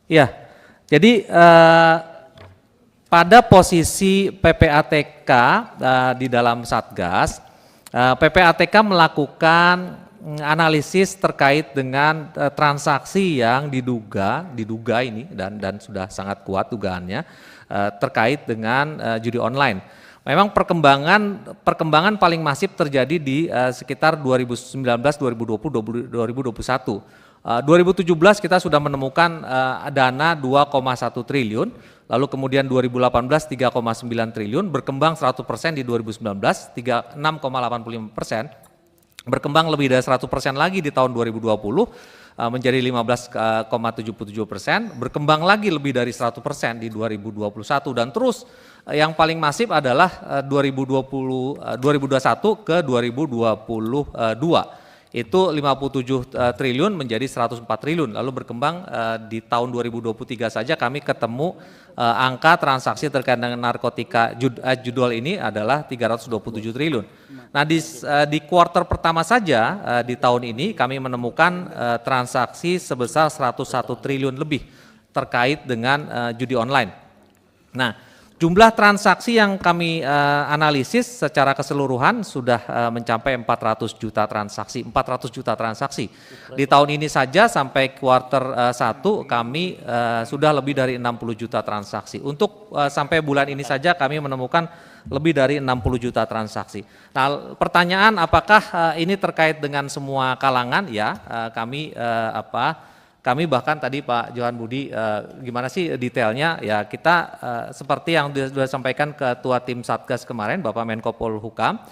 Iya, jadi pada posisi PPATK di dalam Satgas, PPATK melakukan analisis terkait dengan transaksi yang diduga ini dan sudah sangat kuat dugaannya terkait dengan judi online. Memang perkembangan paling masif terjadi di sekitar 2019, 2020, 2021. 2017 kita sudah menemukan dana 2,1 triliun, lalu kemudian 2018 3,9 triliun, berkembang 100% di 2019, 6,85%, berkembang lebih dari 100% lagi di tahun 2020 menjadi 15,77%, berkembang lagi lebih dari 100% di 2021 dan terus yang paling masif adalah 2021 ke 2022. Itu 57 triliun menjadi 104 triliun, lalu berkembang di tahun 2023 saja kami ketemu angka transaksi terkait dengan narkotika judul ini adalah 327 triliun. Nah di kuartal pertama saja di tahun ini kami menemukan transaksi sebesar 101 triliun lebih terkait dengan judi online. Nah, jumlah transaksi yang kami analisis secara keseluruhan sudah mencapai 400 juta transaksi, 400 juta transaksi. Di tahun ini saja sampai kuartal 1 kami sudah lebih dari 60 juta transaksi. Untuk sampai bulan ini saja kami menemukan lebih dari 60 juta transaksi. Nah, pertanyaan apakah ini terkait dengan semua kalangan? Ya, kami bahkan tadi Pak Johan Budi gimana sih detailnya ya kita seperti yang sudah disampaikan Ketua Tim Satgas kemarin Bapak Menko Polhukam,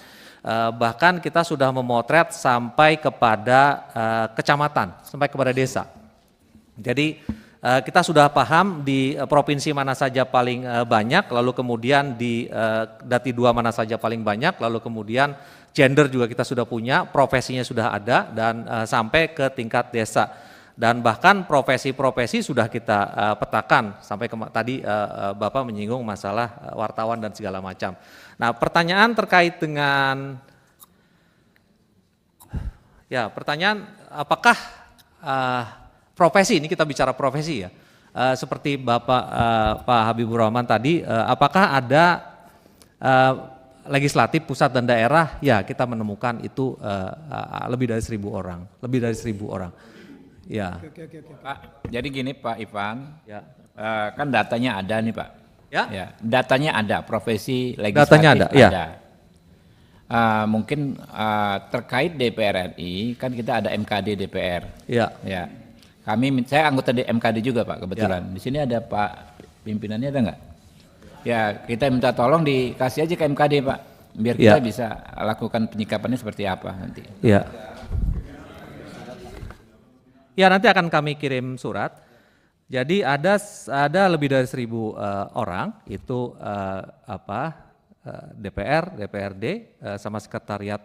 bahkan kita sudah memotret sampai kepada kecamatan, sampai kepada desa. Jadi kita sudah paham di provinsi mana saja paling banyak, lalu kemudian di Dati 2 mana saja paling banyak, lalu kemudian gender juga kita sudah punya, profesinya sudah ada dan sampai ke tingkat desa. Dan bahkan profesi-profesi sudah kita petakan sampai tadi Bapak menyinggung masalah wartawan dan segala macam. Nah, pertanyaan terkait dengan pertanyaan apakah profesi, ini kita bicara profesi ya, seperti Bapak Pak Habibur Rahman tadi, apakah ada legislatif pusat dan daerah? Ya, kita menemukan itu lebih dari 1.000 orang, lebih dari 1.000 orang. Ya. Oke. Pak, jadi gini Pak Ivan, Ya. kan datanya ada nih Pak. Ya. Datanya ada, profesi legislatif Datanya ada. Ya. Mungkin terkait DPR RI, kan kita ada MKD DPR. Ya. Ya. Saya anggota MKD juga Pak kebetulan. Di sini ada Pak pimpinannya ada nggak? Ya, kita minta tolong dikasih aja ke MKD Pak, biar kita bisa lakukan penyikapannya seperti apa nanti. Ya. Ya, nanti akan kami kirim surat. Jadi ada lebih dari 1.000 orang itu DPR, DPRD sama sekretariat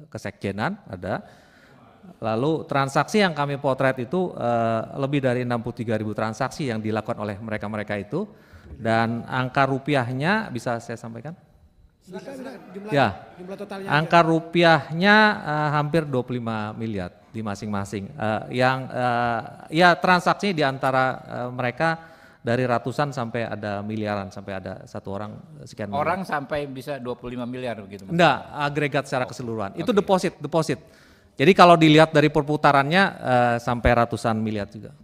kesekjenan ada. Lalu transaksi yang kami potret itu lebih dari 63.000 transaksi yang dilakukan oleh mereka-mereka itu, dan angka rupiahnya bisa saya sampaikan? Jumlah totalnya angka rupiahnya hampir 25 miliar di masing-masing. Transaksi di antara mereka dari ratusan sampai ada miliaran, sampai ada satu orang sekian miliar. Orang sampai bisa 25 miliar begitu? Enggak, agregat secara keseluruhan. Itu deposit. Jadi kalau dilihat dari perputarannya sampai ratusan miliar juga.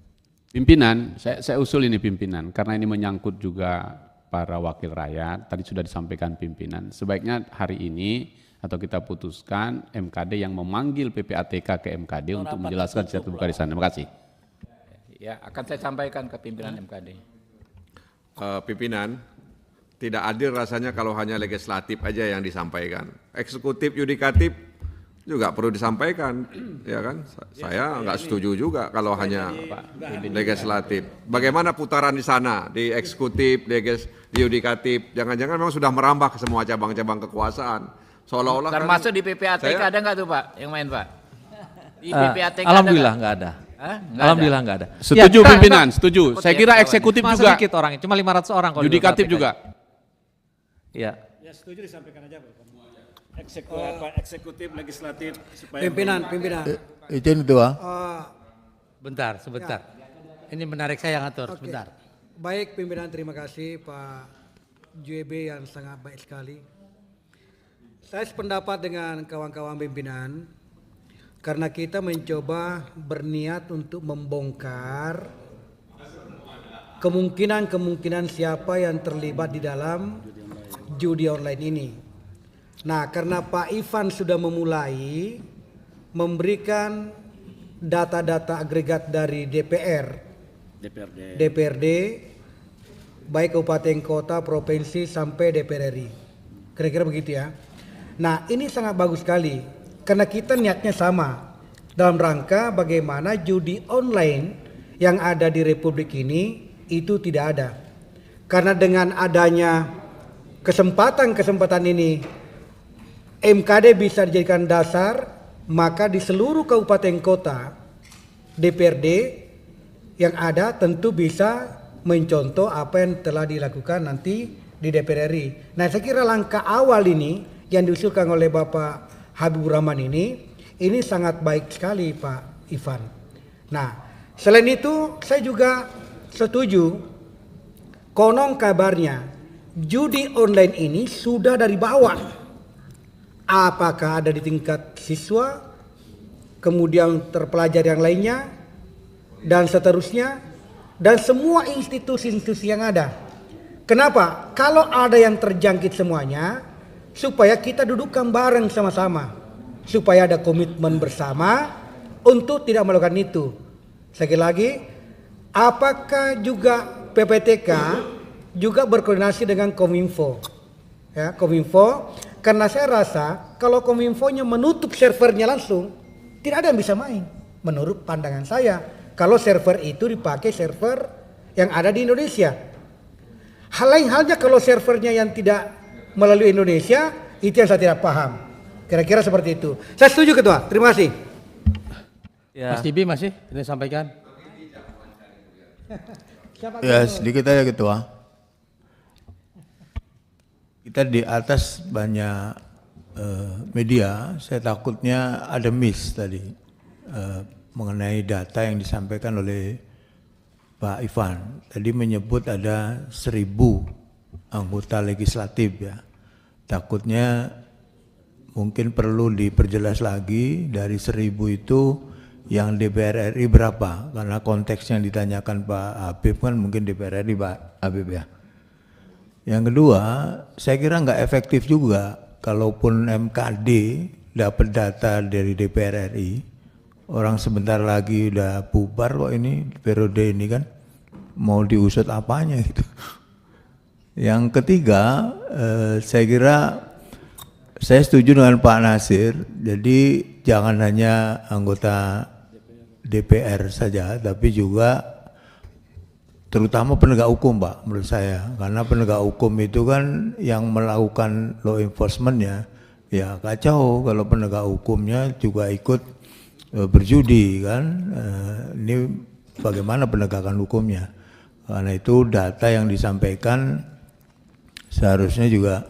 Pimpinan, saya usul ini pimpinan, karena ini menyangkut juga para wakil rakyat, tadi sudah disampaikan pimpinan, sebaiknya hari ini atau kita putuskan MKD yang memanggil PPATK ke MKD untuk menjelaskan secara terbuka di sana. Terima kasih. Ya, akan saya sampaikan ke pimpinan MKD. Pimpinan, tidak adil rasanya kalau hanya legislatif aja yang disampaikan. Eksekutif, yudikatif juga perlu disampaikan, ya kan? Saya nggak setuju juga kalau hanya legislatif. Bagaimana putaran di sana, di eksekutif, di yudikatif? Jangan-jangan memang sudah merambah ke semua cabang-cabang kekuasaan. Seolah-olah termasuk di PPATK ada nggak tuh Pak yang main Pak? Di PPATK alhamdulillah nggak ada. Alhamdulillah nggak ada. Setuju pimpinan, setuju. Saya kira eksekutif juga. Sedikit orangnya, cuma 500 orang. Yudikatif juga. Ya. Ya setuju disampaikan aja Pak. Eksekutif, legislatif supaya pimpinan. Izin Ketua. Sebentar. Ini menarik, saya yang atur, Oke. sebentar. Baik pimpinan, terima kasih Pak JB yang sangat baik sekali. Saya sependapat dengan kawan-kawan pimpinan karena kita mencoba berniat untuk membongkar kemungkinan-kemungkinan siapa yang terlibat di dalam judi online ini. Nah, karena Pak Ivan sudah memulai memberikan data-data agregat dari DPRD, baik kabupaten kota, provinsi sampai DPR RI. Kira-kira begitu ya. Nah, ini sangat bagus sekali karena kita niatnya sama dalam rangka bagaimana judi online yang ada di Republik ini itu tidak ada. Karena dengan adanya kesempatan ini MKD bisa dijadikan dasar, maka di seluruh kabupaten kota DPRD yang ada tentu bisa mencontoh apa yang telah dilakukan nanti di DPR RI. Nah, saya kira langkah awal ini yang diusulkan oleh Bapak Habibur Rahman ini sangat baik sekali Pak Ivan. Nah, selain itu saya juga setuju, konon kabarnya judi online ini sudah dari bawah. Apakah ada di tingkat siswa, kemudian terpelajar yang lainnya, dan seterusnya, dan semua institusi-institusi yang ada. Kenapa? Kalau ada yang terjangkit semuanya, supaya kita dudukkan bareng sama-sama, supaya ada komitmen bersama untuk tidak melakukan itu. Sekali lagi, apakah juga PPTK juga berkoordinasi dengan Kominfo? Ya, Kominfo, karena saya rasa kalau Kominfonya menutup servernya langsung, tidak ada yang bisa main. Menurut pandangan saya, kalau server itu dipakai server yang ada di Indonesia. Hal lain halnya kalau servernya yang tidak melalui Indonesia, itu yang saya tidak paham. Kira-kira seperti itu. Saya setuju Ketua, terima kasih. Mas Tibi masih ini sampaikan. Ya, sedikit aja Ketua. Kita di atas banyak media, saya takutnya ada miss tadi mengenai data yang disampaikan oleh Pak Ivan. Tadi menyebut ada 1.000 anggota legislatif ya. Takutnya mungkin perlu diperjelas lagi dari 1.000 itu yang DPR RI berapa? Karena konteks yang ditanyakan Pak Habib kan mungkin DPR RI Pak Habib ya. Yang kedua, saya kira nggak efektif juga kalaupun MKD dapat data dari DPR RI, orang sebentar lagi udah bubar kok ini periode ini kan, mau diusut apanya gitu. Yang ketiga, saya kira saya setuju dengan Pak Nasir, jadi jangan hanya anggota DPR saja, tapi juga terutama penegak hukum Pak menurut saya, karena penegak hukum itu kan yang melakukan law enforcement-nya ya kacau kalau penegak hukumnya juga ikut berjudi kan. Ini bagaimana penegakan hukumnya, karena itu data yang disampaikan seharusnya juga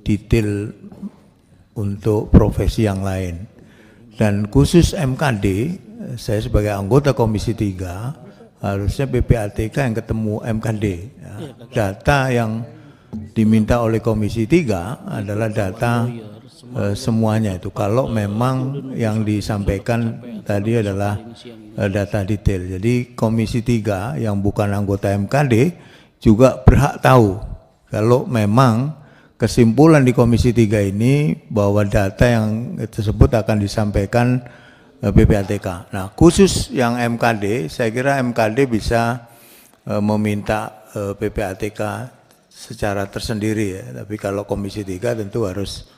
detail untuk profesi yang lain. Dan khusus MKD, saya sebagai anggota Komisi 3 harusnya PPATK yang ketemu MKD ya. Data yang diminta oleh Komisi 3 adalah data semuanya itu, kalau memang yang disampaikan tadi adalah data detail. Jadi Komisi 3 yang bukan anggota MKD juga berhak tahu kalau memang kesimpulan di Komisi 3 ini bahwa data yang tersebut akan disampaikan PPATK. Nah, khusus yang MKD, saya kira MKD bisa meminta PPATK secara tersendiri ya. Tapi kalau Komisi 3 tentu harus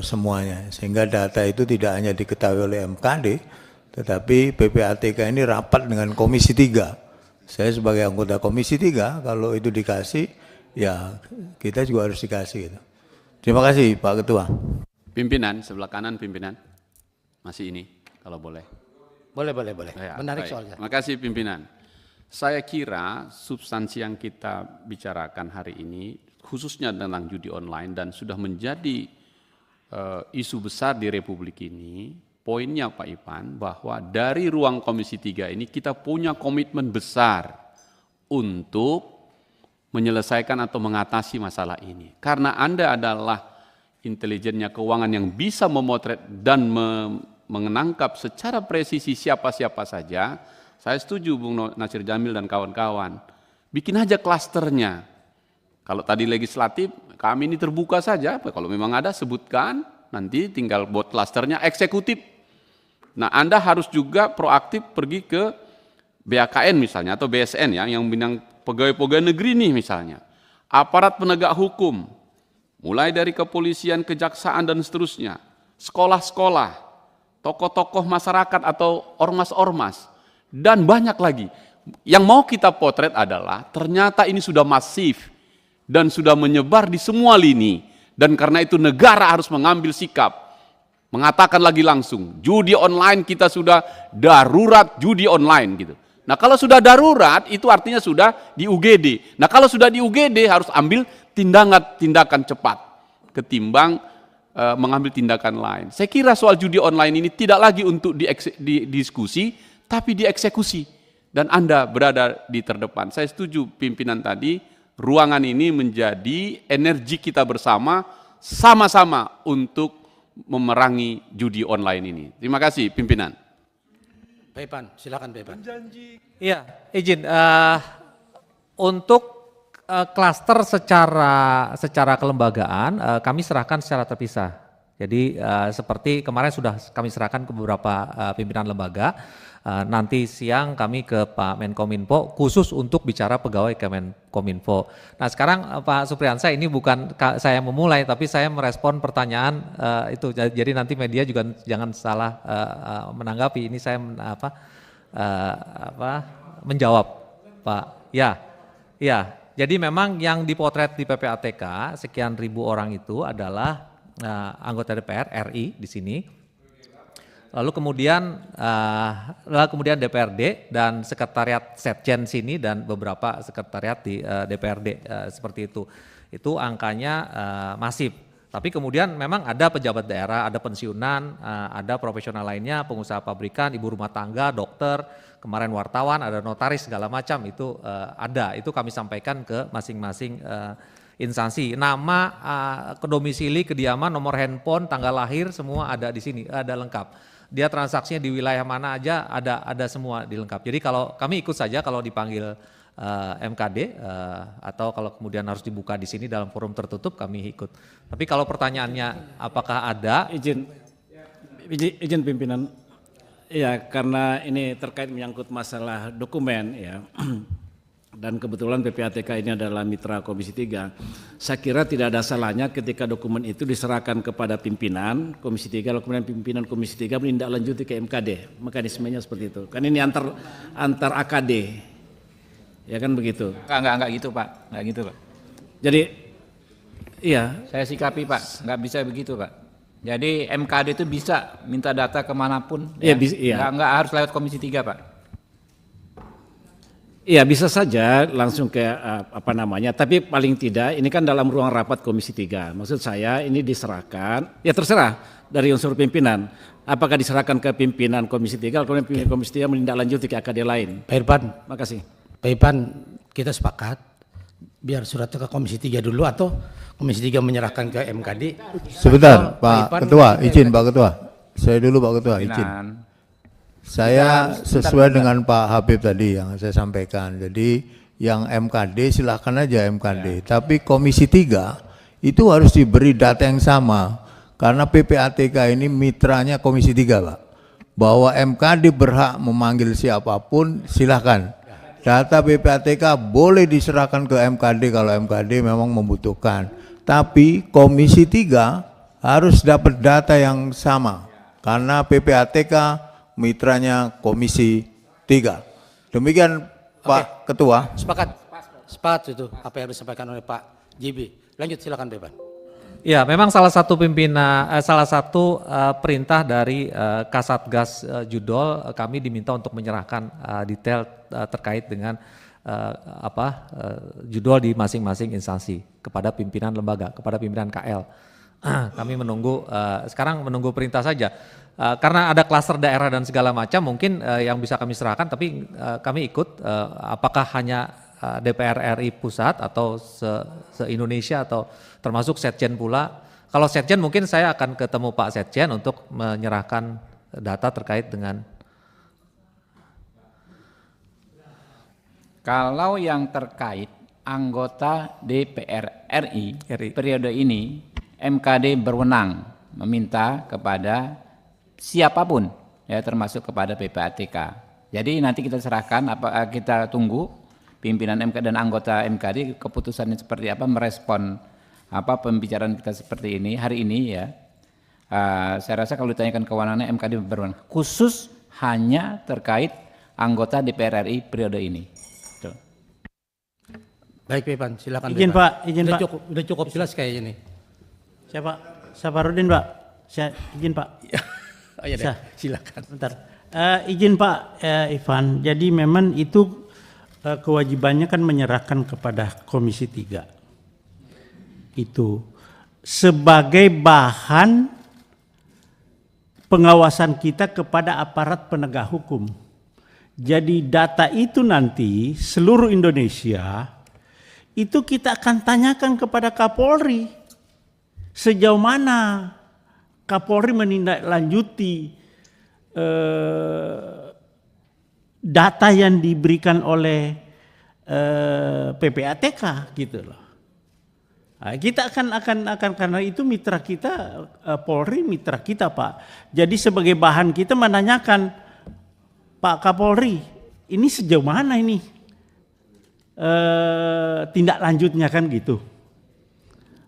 semuanya. Sehingga data itu tidak hanya diketahui oleh MKD, tetapi PPATK ini rapat dengan Komisi 3. Saya sebagai anggota Komisi 3, kalau itu dikasih, ya kita juga harus dikasih gitu. Terima kasih Pak Ketua. Pimpinan, sebelah kanan pimpinan. Masih ini. Kalau boleh. Boleh. Ya, Menarik baik. soalnya. Terima kasih pimpinan. Saya kira substansi yang kita bicarakan hari ini, khususnya tentang judi online dan sudah menjadi isu besar di Republik ini, poinnya Pak Ipan bahwa dari ruang Komisi 3 ini kita punya komitmen besar untuk menyelesaikan atau mengatasi masalah ini. Karena Anda adalah intelijennya keuangan yang bisa memotret dan menangkap secara presisi siapa-siapa saja. Saya setuju Bung Nasir Jamil dan kawan-kawan. Bikin aja klasternya. Kalau tadi legislatif, kami ini terbuka saja. Kalau memang ada sebutkan, nanti tinggal buat klasternya. Eksekutif. Nah, Anda harus juga proaktif pergi ke BAKN misalnya atau BSN ya, yang bidang pegawai-pegawai negeri nih misalnya. Aparat penegak hukum, mulai dari kepolisian, kejaksaan dan seterusnya. Sekolah-sekolah, tokoh-tokoh masyarakat atau ormas-ormas, dan banyak lagi. Yang mau kita potret adalah ternyata ini sudah masif dan sudah menyebar di semua lini. Dan karena itu negara harus mengambil sikap, mengatakan lagi langsung, judi online kita sudah darurat judi online gitu. Nah kalau sudah darurat itu artinya sudah di UGD. Nah kalau sudah di UGD harus ambil tindakan cepat ketimbang mengambil tindakan lain. Saya kira soal judi online ini tidak lagi untuk didiskusi, tapi dieksekusi. Dan Anda berada di terdepan. Saya setuju pimpinan tadi, ruangan ini menjadi energi kita bersama, sama-sama untuk memerangi judi online ini. Terima kasih pimpinan. Pak Ipan, silakan Pak Ipan. Iya, izin. Untuk klaster secara kelembagaan kami serahkan secara terpisah. Jadi seperti kemarin sudah kami serahkan ke beberapa pimpinan lembaga. Nanti siang kami ke Pak Menkominfo khusus untuk bicara pegawai Kemenkominfo. Nah sekarang Pak Supriyansa, ini bukan saya memulai tapi saya merespon pertanyaan itu. Jadi nanti media juga jangan salah menanggapi. Ini saya menjawab Pak. Ya. Jadi memang yang dipotret di PPATK sekian ribu orang itu adalah anggota DPR RI di sini. Lalu kemudian DPRD dan sekretariat Setjen sini dan beberapa sekretariat di DPRD seperti itu. Itu angkanya masif. Tapi kemudian memang ada pejabat daerah, ada pensiunan, ada profesional lainnya, pengusaha pabrikan, ibu rumah tangga, dokter, kemarin wartawan, ada notaris segala macam itu ada. Itu kami sampaikan ke masing-masing instansi. Nama, domisili, kediaman, nomor handphone, tanggal lahir semua ada di sini, ada lengkap. Dia transaksinya di wilayah mana aja ada semua dilengkap. Jadi kalau kami ikut saja kalau dipanggil MKD atau kalau kemudian harus dibuka di sini dalam forum tertutup kami ikut. Tapi kalau pertanyaannya apakah ada? Izin pimpinan. Ya, karena ini terkait menyangkut masalah dokumen ya. Dan kebetulan PPATK ini adalah mitra Komisi 3. Saya kira tidak ada salahnya ketika dokumen itu diserahkan kepada pimpinan Komisi 3, lalu kemudian pimpinan Komisi 3 menindaklanjuti ke MKD. Mekanismenya seperti itu. Kan ini antar AKD. Ya kan begitu. Enggak gitu Pak, enggak gitu Pak. Jadi iya. Saya sikapi Pak, enggak bisa begitu Pak. Jadi MKD itu bisa minta data kemanapun. Iya, ya. Enggak harus lewat Komisi 3 Pak. Iya bisa saja langsung ke tapi paling tidak ini kan dalam ruang rapat Komisi 3. Maksud saya ini diserahkan, ya terserah dari unsur pimpinan. Apakah diserahkan ke pimpinan Komisi 3, kemudian pimpinan Komisi 3 menindaklanjuti ke AKD lain. Pak Irfan, makasih. Pak Irfan, kita sepakat biar suratnya ke Komisi 3 dulu atau Komisi 3 menyerahkan ke MKD. Sebentar Pak Ketua, izin Pak Ketua. Saya dulu Pak Ketua, izin. Saya sesuai dengan Pak Habib tadi yang saya sampaikan. Jadi yang MKD silahkan aja MKD. Tapi Komisi 3 itu harus diberi data yang sama. Karena PPATK ini mitranya Komisi 3 Pak. Bahwa MKD berhak memanggil siapapun silahkan. Data PPATK boleh diserahkan ke MKD kalau MKD memang membutuhkan. Tapi Komisi 3 harus dapat data yang sama. Karena PPATK mitranya Komisi 3. Demikian Pak Ketua. Sepakat itu apa yang disampaikan oleh Pak JB. Lanjut silakan Pak Ipan. Ya, memang salah satu perintah dari Kasatgas Judol kami diminta untuk menyerahkan detail terkait dengan judol di masing-masing instansi kepada pimpinan lembaga, kepada pimpinan KL. kami menunggu, sekarang menunggu perintah saja. Karena ada klaster daerah dan segala macam, mungkin yang bisa kami serahkan, tapi kami ikut apakah hanya DPR RI pusat atau se-Indonesia atau termasuk Setjen pula. Kalau Setjen mungkin saya akan ketemu Pak Setjen untuk menyerahkan data terkait dengan. Kalau yang terkait anggota DPR RI periode ini, MKD berwenang meminta kepada siapapun, ya termasuk kepada PPATK. Jadi nanti kita serahkan, kita tunggu pimpinan MKD dan anggota MKD keputusannya seperti apa, merespon apa pembicaraan kita seperti ini hari ini ya. Saya rasa kalau ditanyakan kewenangannya MKD berwenang, khusus hanya terkait anggota DPR RI periode ini. Baik, Pak, silakan. Izin Pak, izin Pak. Udah cukup jelas kayaknya ini. Siapa? Safarudin Pak. Saya izin Pak. Oh iya deh, silakan. Bentar. Izin Pak Ivan. Jadi memang itu kewajibannya kan menyerahkan kepada Komisi 3. Itu sebagai bahan pengawasan kita kepada aparat penegak hukum. Jadi data itu nanti seluruh Indonesia itu kita akan tanyakan kepada Kapolri sejauh mana Kapolri menindaklanjuti data yang diberikan oleh PPATK gitu loh. Nah, kita akan karena itu mitra kita Polri, mitra kita Pak. Jadi sebagai bahan kita menanyakan Pak Kapolri, ini sejauh mana ini tindak lanjutnya kan gitu.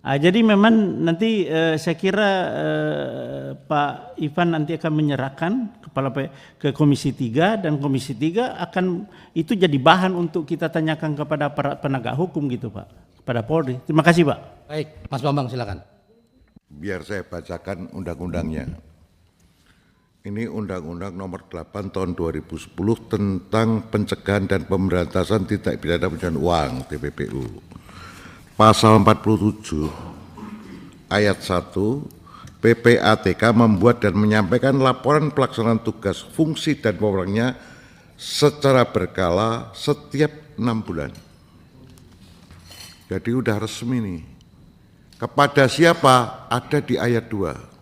Jadi memang nanti saya kira Pak Ivan nanti akan menyerahkan ke Komisi 3 dan Komisi 3 akan itu jadi bahan untuk kita tanyakan kepada aparat penegak hukum gitu Pak, kepada Polri. Terima kasih Pak. Baik, Mas Bambang silakan. Biar saya bacakan undang-undangnya. Ini Undang-Undang Nomor 8 Tahun 2010 tentang pencegahan dan pemberantasan tindak pidana pencucian uang (TPPU). Pasal 47 ayat 1, PPATK membuat dan menyampaikan laporan pelaksanaan tugas, fungsi dan wewenangnya secara berkala setiap 6 bulan. Jadi udah resmi nih. Kepada siapa? Ada di ayat 2.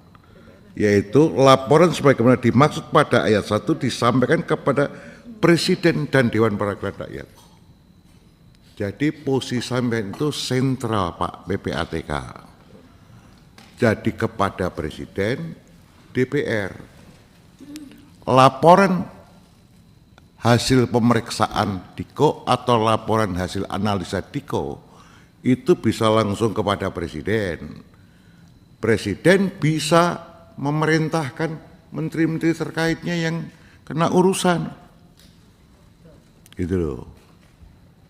Yaitu laporan sebagaimana dimaksud pada ayat 1 disampaikan kepada Presiden dan Dewan Perwakilan Rakyat. Jadi posisi sampean itu sentral Pak PPATK. Jadi kepada Presiden, DPR. Laporan hasil pemeriksaan DIKO atau laporan hasil analisa DIKO itu bisa langsung kepada Presiden. Presiden bisa memerintahkan menteri-menteri terkaitnya yang kena urusan. Gitu loh.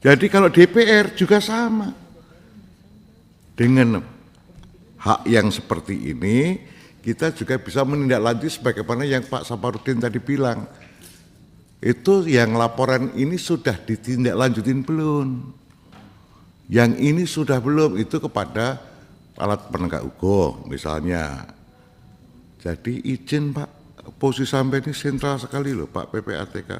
Jadi kalau DPR juga sama. Dengan hak yang seperti ini, kita juga bisa menindaklanjuti sebagaimana yang Pak Safarudin tadi bilang. Itu yang laporan ini sudah ditindaklanjutin belum? Yang ini sudah belum, itu kepada alat penegak hukum misalnya. Jadi izin Pak, posisi sampai ini sentral sekali loh Pak PPATK.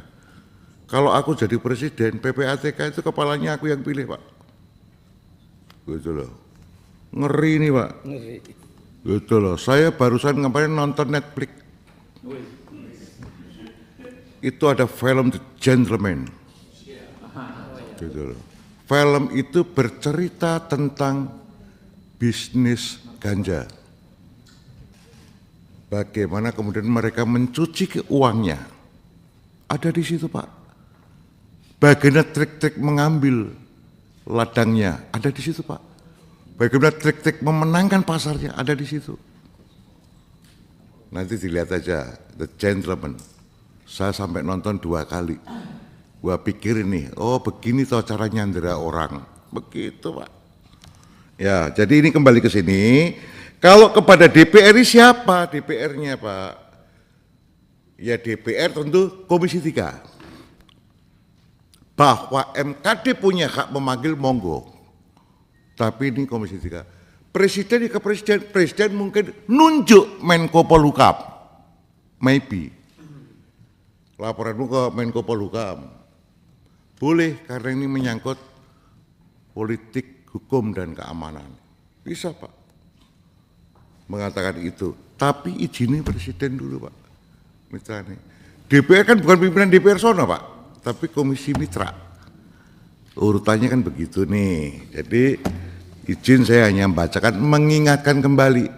Kalau aku jadi presiden, PPATK itu kepalanya aku yang pilih Pak. Gitu loh. Ngeri nih Pak. Ngeri. Gitu loh, saya barusan kemarin nonton Netflix. Itu ada film The Gentleman. Gitu loh. Film itu bercerita tentang bisnis ganja. Bagaimana kemudian mereka mencuci uangnya. Ada di situ Pak. Bagaimana trik-trik mengambil ladangnya. Ada di situ Pak. Bagaimana trik-trik memenangkan pasarnya. Ada di situ. Nanti dilihat aja The Gentleman. Saya sampai nonton 2 kali. Gua pikir ini, oh begini toh cara nyandera orang. Begitu Pak. Ya, jadi ini kembali ke sini. Kalau kepada DPR siapa DPR-nya Pak? Ya DPR tentu Komisi 3. Bahwa MKD punya hak memanggil monggo. Tapi ini Komisi 3. Presiden ke presiden mungkin nunjuk Menko Polhukam, maybe. Laporanmu ke Menko Polhukam. Boleh karena ini menyangkut politik, hukum dan keamanan. Bisa Pak mengatakan itu. Tapi izini presiden dulu Pak. Mitra nih. DPR kan bukan pimpinan DPR sono Pak, tapi komisi mitra. Urutannya kan begitu nih. Jadi izin saya hanya membacakan, mengingatkan kembali.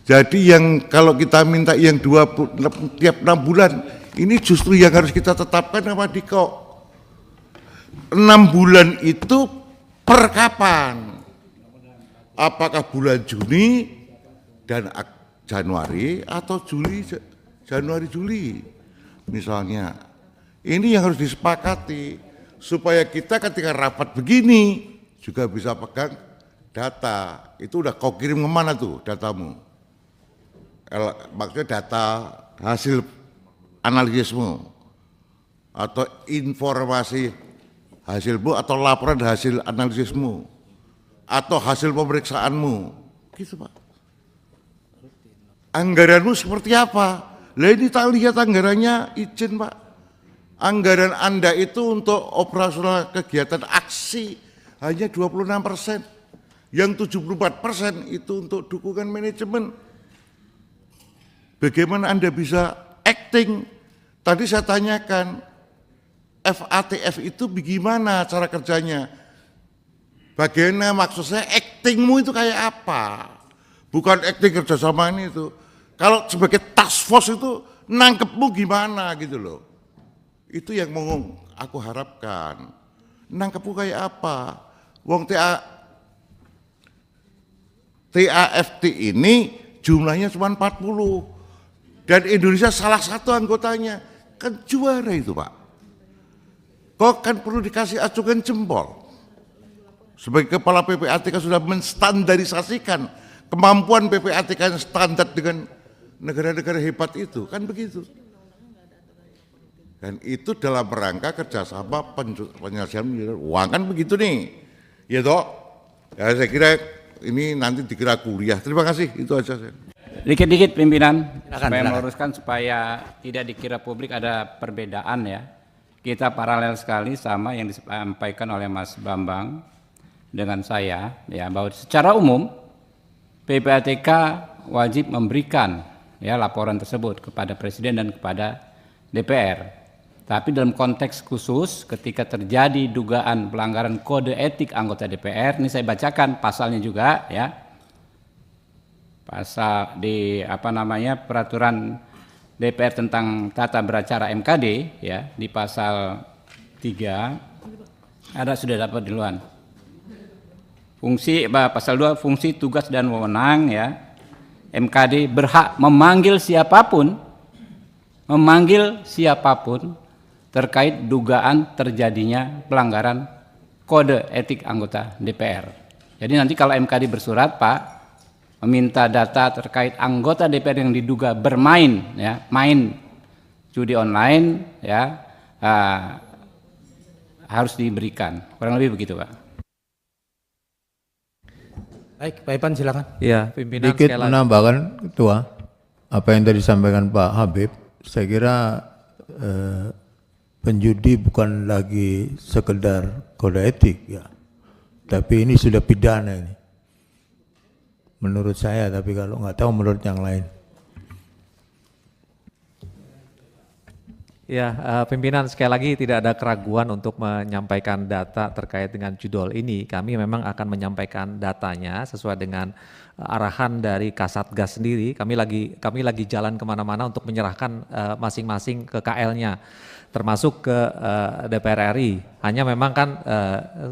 Jadi yang kalau kita minta yang tiap 6 bulan, ini justru yang harus kita tetapkan sama Diko. 6 bulan itu per kapan? Apakah bulan Juni dan Januari atau Juli, Januari, Juli misalnya. Ini yang harus disepakati supaya kita ketika rapat begini juga bisa pegang data. Itu udah kau kirim kemana tuh datamu? Maksudnya data hasil analisismu atau informasi hasilmu atau laporan hasil analisismu atau hasil pemeriksaanmu, gitu Pak. Anggaranmu seperti apa? Lah ini tak lihat anggarannya, izin Pak. Anggaran Anda itu untuk operasional kegiatan aksi hanya 26%. Yang 74% itu untuk dukungan manajemen. Bagaimana Anda bisa acting? Tadi saya tanyakan, FATF itu bagaimana cara kerjanya? Bagaimana maksud saya actingmu itu kayak apa? Bukan acting kerjasama ini itu. Kalau sebagai task force itu nangkepmu gimana gitu loh. Itu yang mau aku harapkan. Nangkepmu kayak apa? Wong TAFT ini jumlahnya cuma 40. Dan Indonesia salah satu anggotanya. Kan juara itu Pak. Kok kan perlu dikasih acungan jempol. Sebagai kepala PPATK sudah menstandarisasikan kemampuan PPATK yang standar dengan negara-negara hebat itu, kan begitu. Dan itu dalam rangka kerjasama penyelesaian uang, kan begitu nih. Ya toh, ya saya kira ini nanti dikira kuliah. Terima kasih, itu aja saya. Dikit-dikit pimpinan, supaya meluruskan supaya tidak dikira publik ada perbedaan ya. Kita paralel sekali sama yang disampaikan oleh Mas Bambang dengan saya, ya, bahwa secara umum PPATK wajib memberikan ya laporan tersebut kepada Presiden dan kepada DPR. Tapi dalam konteks khusus ketika terjadi dugaan pelanggaran kode etik anggota DPR, ini saya bacakan pasalnya juga ya. Pasal di peraturan DPR tentang tata beracara MKD ya, di pasal 3 ada sudah dapat duluan. Fungsi pasal 2 fungsi tugas dan wewenang ya. MKD berhak memanggil siapapun terkait dugaan terjadinya pelanggaran kode etik anggota DPR. Jadi nanti kalau MKD bersurat Pak meminta data terkait anggota DPR yang diduga bermain ya, main judi online ya, harus diberikan. Kurang lebih begitu Pak. Baik, Pak Ivan silakan. Ya, pimpinan Sedikit menambahkan Ketua, apa yang tadi disampaikan Pak Habib, saya kira penjudi bukan lagi sekedar kode etik ya, tapi ini sudah pidana ini. Menurut saya, tapi kalau nggak tahu menurut yang lain. Ya, pimpinan sekali lagi tidak ada keraguan untuk menyampaikan data terkait dengan judul ini. Kami memang akan menyampaikan datanya sesuai dengan arahan dari Kasatgas sendiri. Kami lagi jalan kemana-mana untuk menyerahkan masing-masing ke KL-nya, termasuk ke DPR RI. Hanya memang kan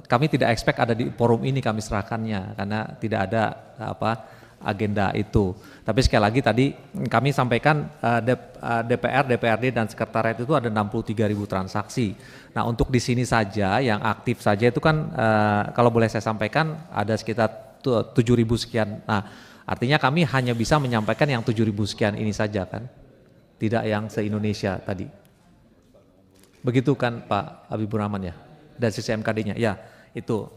kami tidak expect ada di forum ini kami serahkannya karena tidak ada agenda itu. Tapi sekali lagi tadi kami sampaikan DPR, DPRD dan sekretariat itu ada 63.000 transaksi. Nah untuk di sini saja yang aktif saja itu kan kalau boleh saya sampaikan ada sekitar 7.000 sekian. Nah artinya kami hanya bisa menyampaikan yang 7.000 sekian ini saja kan, tidak yang se-Indonesia tadi. Begitu kan Pak Habibur Rahman ya, dari sisi MKD-nya, ya itu.